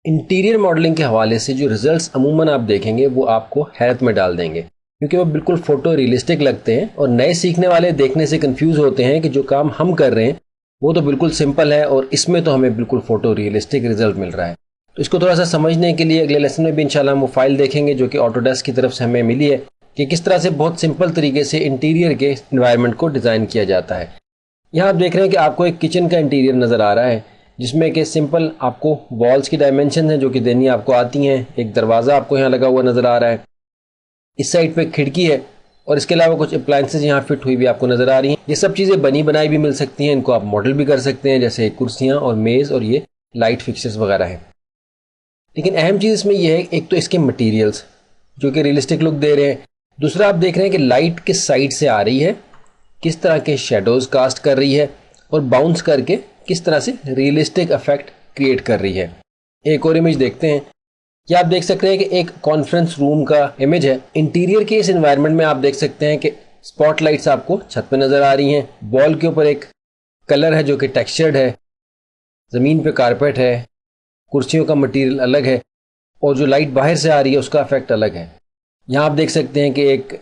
Interior modelling के हवाले से जो रिजल्ट्स अमूमन आप देखेंगे वो आपको हैरत में डाल देंगे, क्योंकि वो बिल्कुल फोटो रियलिस्टिक लगते हैं और नए सीखने वाले देखने से कंफ्यूज होते हैं कि जो काम हम कर रहे हैं वो तो बिल्कुल सिंपल है और इसमें तो हमें बिल्कुल फोटो रियलिस्टिक रिजल्ट मिल रहा है। तो इसको थोड़ा सा समझने के लिए अगले लेसन में भी इंशाल्लाह हम वो फाइल देखेंगे जो कि ऑटोडेस्क की तरफ से हमें मिली है कि किस तरह से बहुत सिंपल तरीके से इंटीरियर के एनवायरनमेंट को डिज़ाइन किया जाता है। यहाँ आप देख रहे हैं कि आपको एक किचन का इंटीरियर नज़र आ रहा है जिसमें कि सिंपल आपको वॉल्स की डायमेंशन है जो कि देनी आपको आती हैं। एक दरवाज़ा आपको यहाँ लगा हुआ नज़र आ रहा है, इस साइड पे खिड़की है और इसके अलावा कुछ अप्लायंसेज यहाँ फिट हुई भी आपको नज़र आ रही हैं। ये सब चीज़ें बनी बनाई भी मिल सकती हैं, इनको आप मॉडल भी कर सकते हैं, जैसे कुर्सियाँ और मेज़ और ये लाइट फिक्सर्स वगैरह हैं। लेकिन अहम चीज़ इसमें यह है, एक तो इसके मटीरियल्स जो कि रियलिस्टिक लुक दे रहे हैं, दूसरा आप देख रहे हैं कि लाइट किस साइड से आ रही है, किस तरह के शेडोज़ कास्ट कर रही है और बाउंस करके किस तरह से रियलिस्टिक इफेक्ट क्रिएट कर रही है। एक और इमेज देखते हैं। ये आप देख सकते हैं कि एक कॉन्फ्रेंस रूम का इमेज है। इंटीरियर के इस एनवायरनमेंट में आप देख सकते हैं कि स्पॉटलाइट्स आपको छत पे नज़र आ रही हैं, वॉल के ऊपर एक कलर है जो कि टेक्सचर्ड है, ज़मीन पे कारपेट है, कुर्सियों का मटेरियल अलग है और जो लाइट बाहर से आ रही है उसका इफेक्ट अलग है। यहाँ आप देख सकते हैं कि एक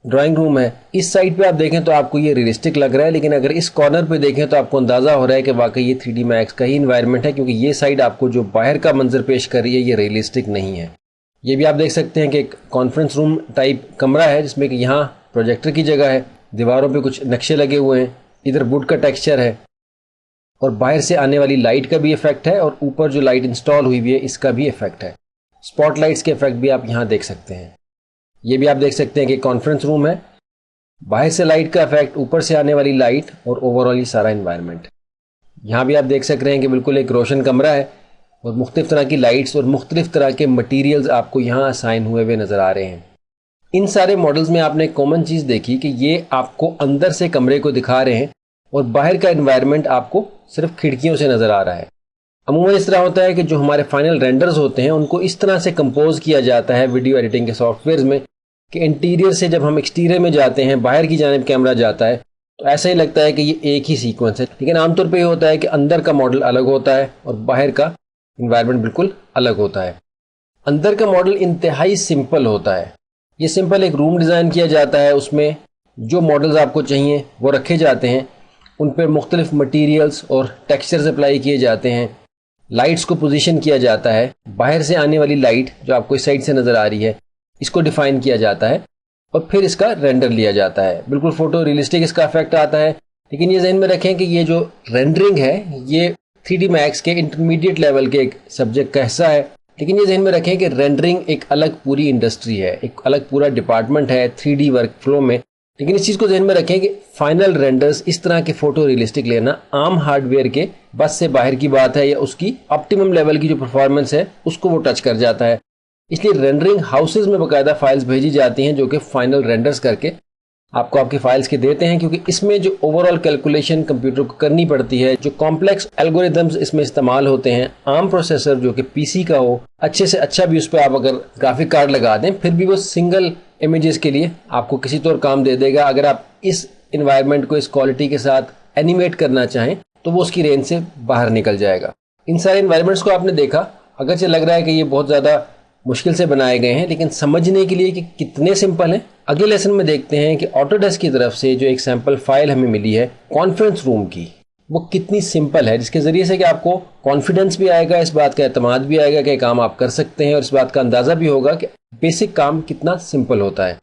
ड्राइंग रूम है, इस साइड पे आप देखें तो आपको ये रियलिस्टिक लग रहा है, लेकिन अगर इस कॉर्नर पे देखें तो आपको अंदाज़ा हो रहा है कि वाकई ये 3D मैक्स का ही इन्वायरमेंट है, क्योंकि ये साइड आपको जो बाहर का मंजर पेश कर रही है ये रियलिस्टिक नहीं है। ये भी आप देख सकते हैं कि एक कॉन्फ्रेंस रूम टाइप कमरा है जिसमें कि यहाँ प्रोजेक्टर की जगह है, दीवारों पर कुछ नक्शे लगे हुए हैं, इधर वुड का टेक्स्चर है और बाहर से आने वाली लाइट का भी इफेक्ट है और ऊपर जो लाइट इंस्टॉल हुई हुई है इसका भी इफेक्ट है। स्पॉटलाइट्स के इफेक्ट भी आप यहाँ देख सकते हैं। ये भी आप देख सकते हैं कि कॉन्फ्रेंस रूम है, बाहर से लाइट का इफेक्ट, ऊपर से आने वाली लाइट और ओवरऑल ये सारा एनवायरनमेंट। यहाँ भी आप देख सक रहे हैं कि बिल्कुल एक रोशन कमरा है और मुख्तलिफ तरह की लाइट्स और मुख्तलिफ तरह के मटीरियल्स आपको यहाँ असाइन हुए हुए नज़र आ रहे हैं। इन सारे मॉडल्स में आपने एक कॉमन चीज़ देखी कि ये आपको अंदर से कमरे को दिखा रहे हैं और बाहर का एनवायरनमेंट आपको सिर्फ खिड़कियों से नज़र आ रहा है। अमूमन इस तरह होता है कि जो हमारे फाइनल रेंडर्स होते हैं उनको इस तरह से कंपोज किया जाता है वीडियो एडिटिंग के सॉफ्टवेयर में कि इंटीरियर से जब हम एक्सटीरियर में जाते हैं, बाहर की जानिब कैमरा जाता है तो ऐसा ही लगता है कि ये एक ही सीक्वेंस है, लेकिन आमतौर पे ये होता है कि अंदर का मॉडल अलग होता है और बाहर का इन्वायरमेंट बिल्कुल अलग होता है। अंदर का मॉडल इंतहाई सिंपल होता है। ये सिंपल एक रूम डिज़ाइन किया जाता है, उसमें जो मॉडल्स आपको चाहिए वो रखे जाते हैं, उन पर मुख्तलिफ मटीरियल्स और टेक्सचर्स अप्लाई किए जाते हैं, लाइट्स को पोजीशन किया जाता है, बाहर से आने वाली लाइट जो आपको इस साइड से नज़र आ रही है इसको डिफाइन किया जाता है और फिर इसका रेंडर लिया जाता है। बिल्कुल फोटो रियलिस्टिक इसका इफेक्ट आता है। लेकिन ये ज़हन में रखें कि ये जो रेंडरिंग है ये 3D मैक्स के इंटरमीडिएट लेवल के एक सब्जेक्ट का हिस्सा है, लेकिन ये ज़हन में रखें कि रेंडरिंग एक अलग पूरी इंडस्ट्री है, एक अलग पूरा डिपार्टमेंट है 3D वर्क फ्लो में। लेकिन इस चीज़ को ज़हन में रखें कि फाइनल रेंडर्स इस तरह के फोटो रियलिस्टिक लेना आम हार्डवेयर के बस से बाहर की बात है या उसकी ऑप्टिमम लेवल की जो परफॉर्मेंस है उसको वो टच कर जाता है। इसलिए रेंडरिंग हाउसेज में बाकायदा फाइल्स भेजी जाती हैं जो कि फाइनल रेंडर्स करके आपको आपकी फाइल्स के देते हैं, क्योंकि इसमें जो ओवरऑल कैलकुलेशन कंप्यूटर को करनी पड़ती है, जो कॉम्प्लेक्स एल्गोरिदम्स इसमें इस्तेमाल होते हैं, आम प्रोसेसर जो कि पीसी का हो, अच्छे से अच्छा भी उस पर आप अगर ग्राफिक कार्ड लगा दें फिर भी वो सिंगल इमेजेस के लिए आपको किसी तौर काम दे देगा। अगर आप इस इन्वायरमेंट को इस क्वालिटी के साथ एनिमेट करना चाहें तो वो उसकी रेंज से बाहर निकल जाएगा। इन सारे इन्वायरमेंट्स को आपने देखा, अगरचे लग रहा है कि ये बहुत ज़्यादा मुश्किल से बनाए गए हैं, लेकिन समझने के लिए कि कितने सिंपल हैं अगले लेसन में देखते हैं कि ऑटोडेस्क की तरफ से जो एक सैंपल फाइल हमें मिली है कॉन्फ्रेंस रूम की, वो कितनी सिंपल है, जिसके ज़रिए से कि आपको कॉन्फिडेंस भी आएगा, इस बात का एतमाद भी आएगा कि काम आप कर सकते हैं और इस बात का अंदाज़ा भी होगा कि बेसिक काम कितना सिंपल होता है।